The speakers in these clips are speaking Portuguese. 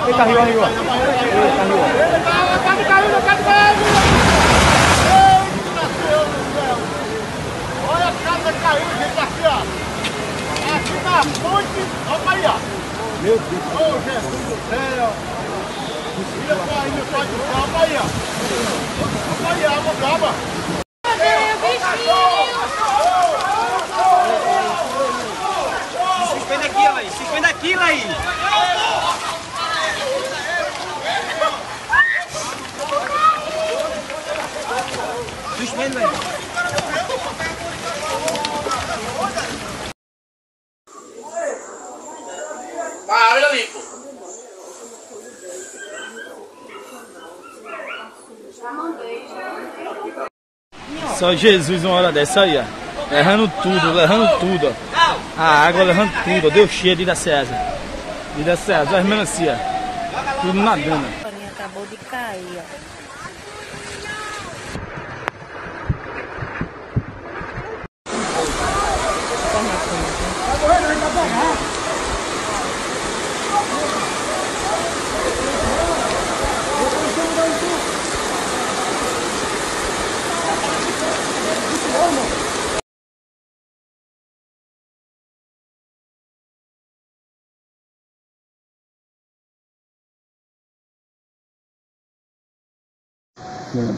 Ele caiu, aí, ó. Ele caiu, ó. Olha a casa caindo, gente, aqui, ó. Aqui na ponte. Olha aí, ó. Meu Deus. Ô, Jesus do céu. Tira pra aí, meu pai do céu. Olha aí, ó. Olha aí, água brava. Suspende aquilo aí, suspende aquilo aí. Suspende aí. Olha ali, pô. Só Jesus uma hora dessa aí, ó. Errando tudo, ó. A água levando tudo, ó. Deu cheio de da César. De da César, as melancia. Tudo nadando. Acabou de cair, ó.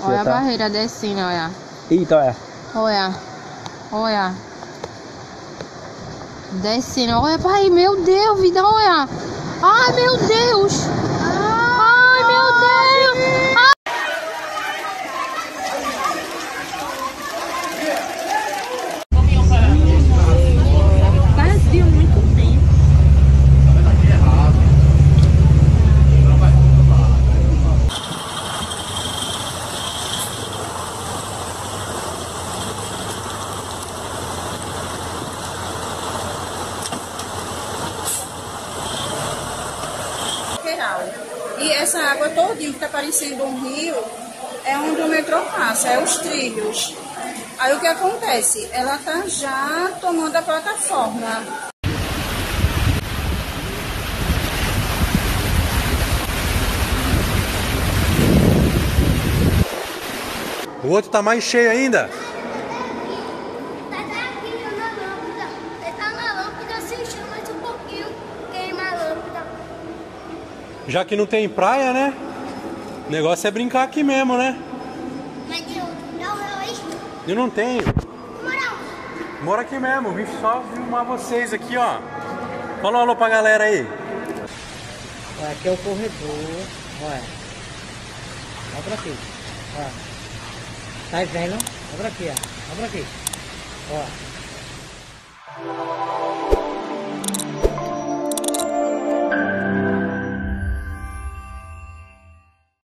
Olha a barreira descendo, olha. Eita, olha. Olha. Olha. Descendo. Olha pra aí, meu Deus, vida, olha. Ai, meu Deus. Ai, meu Deus. Ai. Fazia muito tempo. E essa água todinha que está parecendo um rio é onde o metrô passa, é os trilhos. Aí o que acontece? Ela está já tomando a plataforma. O outro tá mais cheio ainda. Já que não tem praia, né? O negócio é brincar aqui mesmo, né? Mas Eu não tenho. moral. Moro aqui mesmo, vim só filmar vocês aqui, ó. Fala um alô pra galera aí. Olha, aqui é o corredor. Olha. Olha pra aqui. Olha. Tá vendo? Olha pra aqui, ó. Olha pra aqui. Ó.